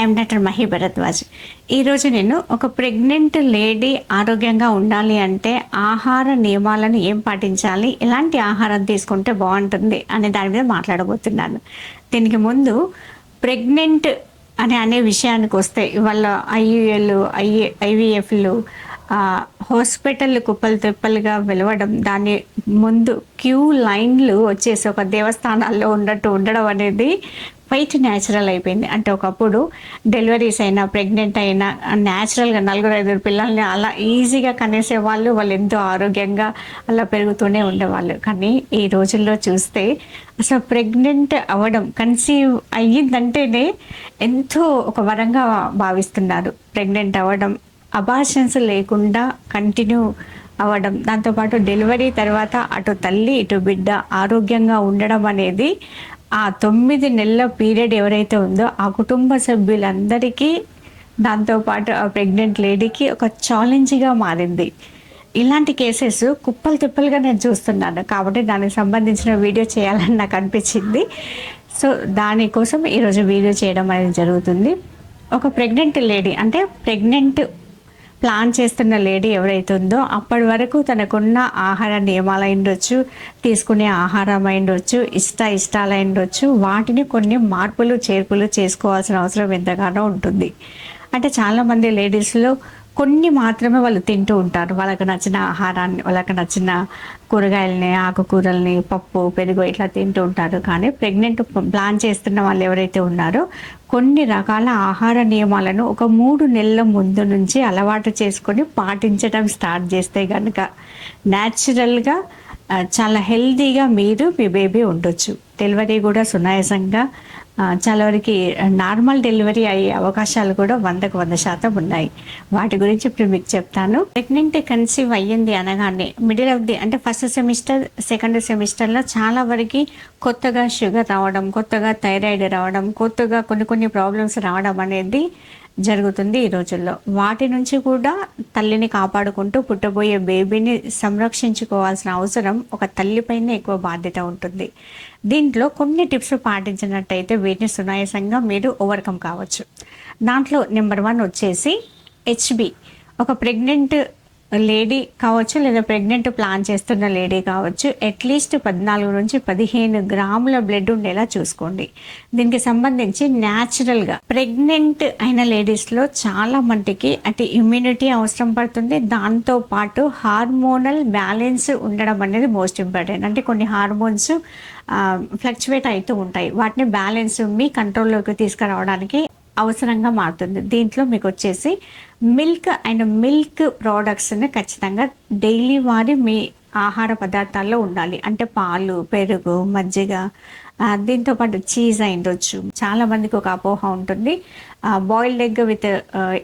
I'm doctor Mahi Bharadwaj. ఈరోజు నేను ఒక ప్రెగ్నెంట్ లేడీ ఆరోగ్యంగా ఉండాలి అంటే ఆహార నియమాలను ఏం పాటించాలి, ఎలాంటి ఆహారం తీసుకుంటే బాగుంటుంది అనే దాని మీద మాట్లాడబోతున్నాను. దీనికి ముందు ప్రెగ్నెంట్ అనే విషయానికి వస్తే ఇవాళ ఐయుఎల్ ఐవీఎఫ్లు హాస్పిటల్ కుప్పలు తెప్పలుగా వెలవడం, దాని ముందు క్యూ లైన్లు వచ్చేసి ఒక దేవస్థానాల్లో ఉండడం అనేది క్వైట్ న్యాచురల్ అయిపోయింది. అంటే ఒకప్పుడు డెలివరీస్ అయినా ప్రెగ్నెంట్ అయినా న్యాచురల్గా 4-5 పిల్లల్ని అలా ఈజీగా కనేసేవాళ్ళు. వాళ్ళు ఎంతో ఆరోగ్యంగా అలా పెరుగుతూనే ఉండేవాళ్ళు. కానీ ఈ రోజుల్లో చూస్తే అసలు ప్రెగ్నెంట్ అవ్వడం, కన్సీవ్ అయ్యిందంటేనే ఎంతో ఒక వరంగా భావిస్తున్నారు. ప్రెగ్నెంట్ అవ్వడం, అబార్షన్స్ లేకుండా కంటిన్యూ అవ్వడం, దాంతోపాటు డెలివరీ తర్వాత అటు తల్లి ఇటు బిడ్డ ఆరోగ్యంగా ఉండడం అనేది ఆ 9 నెలల పీరియడ్ ఎవరైతే ఉందో ఆ కుటుంబ సభ్యులందరికీ, దాంతోపాటు ఆ ప్రెగ్నెంట్ లేడీకి ఒక ఛాలెంజ్గా మారింది. ఇలాంటి కేసెస్ కుప్పలు తిప్పలుగా నేను చూస్తున్నాను. కాబట్టి దానికి సంబంధించిన వీడియో చేయాలని నాకు అనిపించింది. సో దానికోసం ఈరోజు వీడియో చేయడం అనేది జరుగుతుంది. ఒక ప్రెగ్నెంట్ లేడీ అంటే ప్రెగ్నెంట్ ప్లాన్ చేస్తున్న లేడీ ఎవరైతే ఉందో అప్పటి వరకు తనకున్న ఆహార నియమాలు అయిండొచ్చు, తీసుకునే ఆహారం అయిండొచ్చు, ఇష్టాలు అయిండొచ్చు, వాటిని కొన్ని మార్పులు చేర్పులు చేసుకోవాల్సిన అవసరం ఎంతగానో ఉంటుంది. అంటే చాలామంది లేడీస్లో కొన్ని మాత్రమే వాళ్ళు తింటూ ఉంటారు. వాళ్ళకి నచ్చిన ఆహారాన్ని, వాళ్ళకి నచ్చిన కూరగాయలని, ఆకుకూరల్ని, పప్పు, పెరుగు ఇట్లా తింటూ ఉంటారు. కానీ ప్రెగ్నెంట్ ప్లాన్ చేస్తున్న వాళ్ళు ఎవరైతే ఉన్నారో కొన్ని రకాల ఆహార నియమాలను ఒక 3 నెలల ముందు నుంచి అలవాటు చేసుకొని పాటించడం స్టార్ట్ చేస్తే కనుక న్యాచురల్గా చాలా హెల్తీగా మీరు మీ బేబీ ఉండొచ్చు. డెలివరీ కూడా సునాయాసంగా, చాలా వరకు నార్మల్ డెలివరీ అయ్యే అవకాశాలు కూడా 100% ఉన్నాయి. వాటి గురించి ఇప్పుడు మీకు చెప్తాను. ప్రెగ్నెంట్ కన్సీవ్ అయ్యింది అనగానే మిడిల్ ఆఫ్ ది అంటే ఫస్ట్ సెమిస్టర్, సెకండ్ సెమిస్టర్లో చాలా వరకు కొత్తగా షుగర్ రావడం, కొత్తగా థైరాయిడ్ రావడం, కొత్తగా కొన్ని ప్రాబ్లమ్స్ రావడం అనేది జరుగుతుంది ఈ రోజుల్లో. వాటి నుంచి కూడా తల్లిని కాపాడుకుంటూ పుట్టబోయే బేబీని సంరక్షించుకోవాల్సిన అవసరం ఒక తల్లిపైనే ఎక్కువ బాధ్యత ఉంటుంది. దీంట్లో కొన్ని టిప్స్ పాటించినట్టయితే వీటిని సునాయాసంగా మీరు ఓవర్కమ్ కావచ్చు. దాంట్లో నెంబర్ 1 వచ్చేసి హెచ్బి. ఒక ప్రెగ్నెంట్ లేడీ కావచ్చు లేదా ప్రెగ్నెంట్ ప్లాన్ చేస్తున్న లేడీ కావచ్చు, అట్లీస్ట్ 14 నుంచి 15 గ్రాముల బ్లడ్ ఉండేలా చూసుకోండి. దీనికి సంబంధించి న్యాచురల్గా ప్రెగ్నెంట్ అయిన లేడీస్లో చాలా మట్టికి అటు ఇమ్యూనిటీ అవసరం పడుతుంది. దాంతోపాటు హార్మోనల్ బ్యాలెన్స్ ఉండడం అనేది మోస్ట్ ఇంపార్టెంట్. అంటే కొన్ని హార్మోన్స్ ఫ్లక్చువేట్ అవుతూ ఉంటాయి. వాటిని బ్యాలెన్స్ మీ కంట్రోల్లోకి తీసుకురావడానికి అవసరంగా మారుతుంది. దీంట్లో మీకు వచ్చేసి మిల్క్ ప్రోడక్ట్స్ని ఖచ్చితంగా డైలీ వారి మీ ఆహార పదార్థాల్లో ఉండాలి. అంటే పాలు, పెరుగు, మజ్జిగ, దీంతోపాటు చీజ్ అయిండొచ్చు. చాలామందికి ఒక అపోహ ఉంటుంది, బాయిల్డ్ ఎగ్ విత్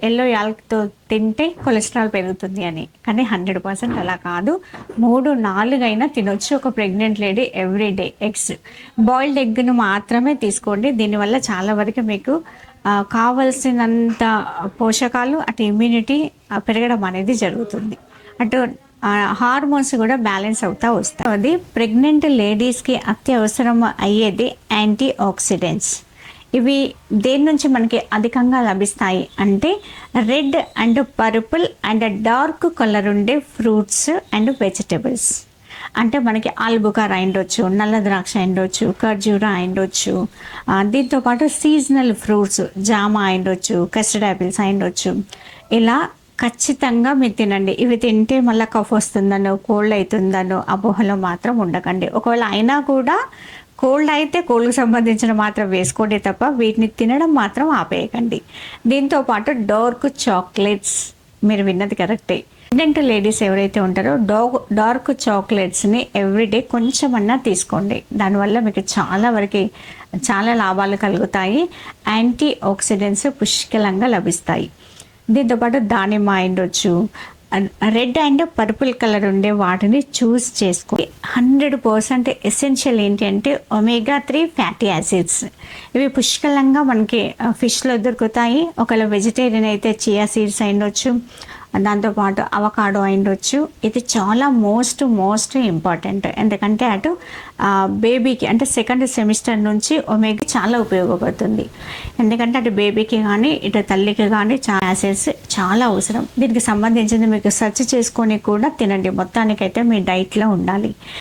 ఎల్లో యాల్క్తో తింటే కొలెస్ట్రాల్ పెరుగుతుంది అని. కానీ 100% అలా కాదు. 3-4 అయినా తినొచ్చు ఒక pregnant lady everyday. Eggs, boiled ఎగ్ను మాత్రమే తీసుకోండి. దీనివల్ల చాలా వరకు మీకు కావలసినంత పోషకాలు, అటు ఇమ్యూనిటీ పెరగడం అనేది జరుగుతుంది. అటు హార్మోన్స్ కూడా బ్యాలెన్స్ అవుతూ వస్తాయి. అది ప్రెగ్నెంట్ లేడీస్కి అత్యవసరం అయ్యేది యాంటీ ఆక్సిడెంట్స్. ఇవి దేని నుంచి మనకి అధికంగా లభిస్తాయి అంటే red and purple and dark colour ఉండే ఫ్రూట్స్ అండ్ వెజిటబుల్స్. అంటే మనకి ఆల్బుకార్ అయిండొచ్చు, నల్ల ద్రాక్ష అయిండొచ్చు, ఖర్జూర అయిండొచ్చు, దీంతోపాటు సీజనల్ ఫ్రూట్స్ జామ అయిండొచ్చు, కస్టర్డ్ యాపిల్స్ అయిండొచ్చు. ఇలా ఖచ్చితంగా మీరు తినండి. ఇవి తింటే మళ్ళీ కఫ్ వస్తుందనో, కోల్డ్ అవుతుందనో అపోహలో మాత్రం ఉండకండి. ఒకవేళ అయినా కూడా కోల్డ్ అయితే కోల్డ్కి సంబంధించిన మాత్రం వేసుకోండి తప్ప వీటిని తినడం మాత్రం ఆపేయకండి. దీంతోపాటు డార్క్ చాక్లెట్స్, మీరు విన్నది కరెక్టే. ప్రెగ్నెంట్ లేడీస్ ఎవరైతే ఉంటారో డార్క్ చాక్లెట్స్ని ఎవ్రీడే కొంచెమన్నా తీసుకోండి. దానివల్ల మీకు చాలా లాభాలు కలుగుతాయి. యాంటీ ఆక్సిడెంట్స్ పుష్కలంగా లభిస్తాయి. దీంతోపాటు దానిమ్మ అయిండొచ్చు, రెడ్ అండ్ పర్పుల్ కలర్ ఉండే వాటిని చూస్ చేసుకో. 100% ఎసెన్షియల్ ఏంటి అంటే omega-3 ఫ్యాటీ యాసిడ్స్. ఇవి పుష్కలంగా మనకి ఫిష్లో దొరుకుతాయి. ఒకవేళ వెజిటేరియన్ అయితే చియా సీడ్స్ అయిండొచ్చు, దాంతోపాటు అవకాడో అయిండొచ్చు. ఇది చాలా మోస్ట్ ఇంపార్టెంట్. ఎందుకంటే అటు బేబీకి అంటే సెకండ్ సెమిస్టర్ నుంచి ఒమేగా చాలా ఉపయోగపడుతుంది. ఎందుకంటే అటు బేబీకి కానీ ఇటు తల్లికి కానీ యాసిడ్స్ చాలా అవసరం. దీనికి సంబంధించింది మీకు సెర్చ్ చేసుకొని కూడా తినండి. మొత్తానికైతే మీ డైట్లో ఉండాలి.